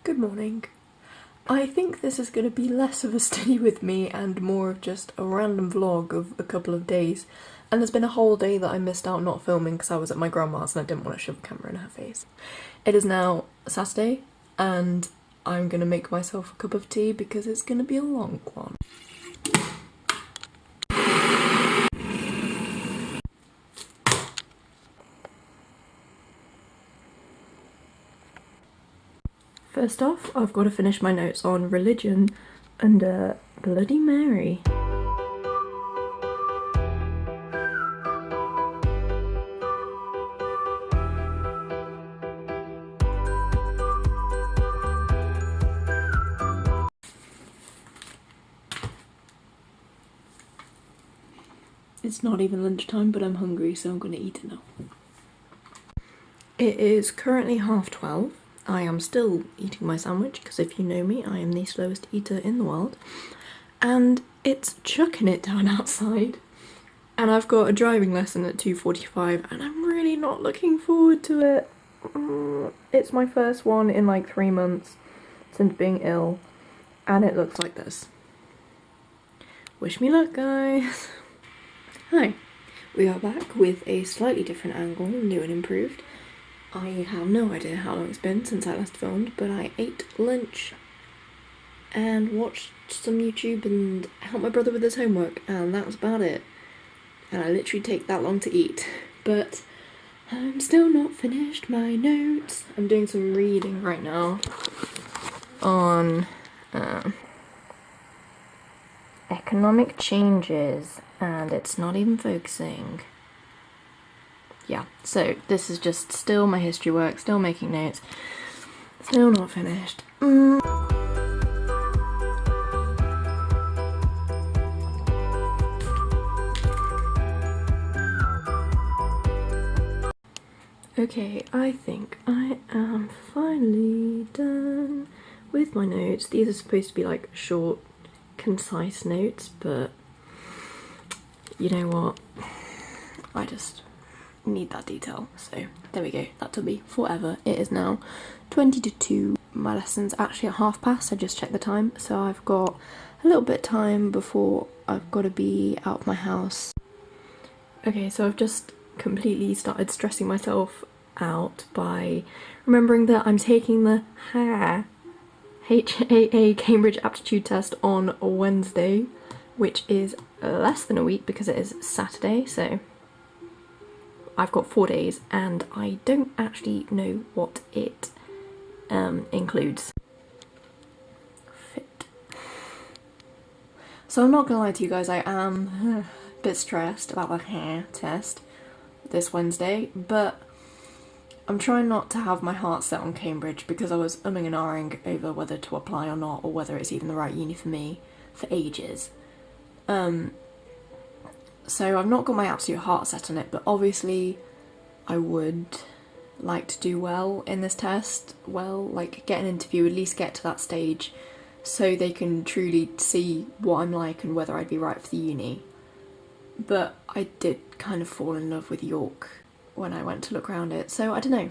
Good morning. I think this is going to be less of a study with me and more of just a random vlog of a couple of days. And there's been a whole day that I missed out not filming because I was at my grandma's and I didn't want to shove a camera in her face. It is now Saturday and I'm going to make myself a cup of tea because it's going to be a long one. First off, I've got to finish my notes on religion under Bloody Mary. It's not even lunchtime, but I'm hungry, so I'm going to eat it now. It is currently 12:30. I am still eating my sandwich because if you know me, I am the slowest eater in the world. And it's chucking it down outside. And I've got a driving lesson at 2:45 and I'm really not looking forward to it. It's my first one in like 3 months since being ill. And it looks like this. Wish me luck, guys. Hi. We are back with a slightly different angle, new and improved. I have no idea how long it's been since I last filmed, but I ate lunch and watched some YouTube and helped my brother with his homework, and that was about it. And I literally take that long to eat. But I'm still not finished my notes. I'm doing some reading right now on economic changes, and it's not even focusing. Yeah, so this is just still my history work, still making notes, still not finished. Okay, I think I am finally done with my notes. These are supposed to be like short, concise notes, but you know what? I just need that detail, so there we go. That took me forever. It is now 20 to 2. My lesson's actually at past. I just checked the time, so I've got a little bit of time before I've got to be out of my house. Okay, so I've just completely started stressing myself out by remembering that I'm taking the HAA Cambridge Aptitude Test on Wednesday, which is less than a week because it is Saturday, so I've got 4 days and I don't actually know what it includes. Fit. So I'm not gonna lie to you guys, I am a bit stressed about the hair test this Wednesday, but I'm trying not to have my heart set on Cambridge because I was umming and ahhing over whether to apply or not, or whether it's even the right uni for me for ages. So I've not got my absolute heart set on it, but obviously I would like to do well in this test. Well, like get an interview, at least get to that stage so they can truly see what I'm like and whether I'd be right for the uni. But I did kind of fall in love with York when I went to look around it, so I don't know.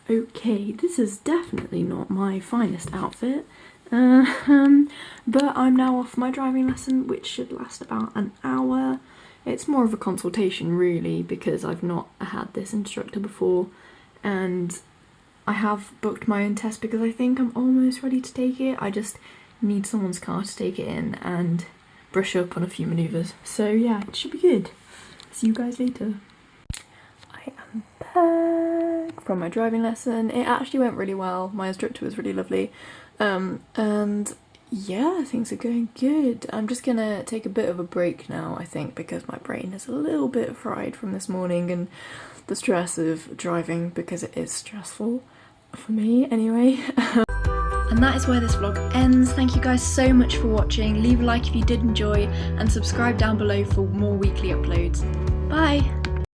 Okay, this is definitely not my finest outfit, but I'm now off my driving lesson, which should last about an hour. It's more of a consultation really, because I've not had this instructor before, and I have booked my own test because I think I'm almost ready to take it. I just need someone's car to take it in and brush up on a few manoeuvres. So yeah, it should be good. See you guys later. I am back from my driving lesson. It actually went really well. My instructor was really lovely. And yeah, things are going good. I'm just gonna take a bit of a break now, I think, because my brain is a little bit fried from this morning and the stress of driving, because it is stressful for me anyway. And that is where this vlog ends. Thank you guys so much for watching. Leave a like if you did enjoy and subscribe down below for more weekly uploads. Bye!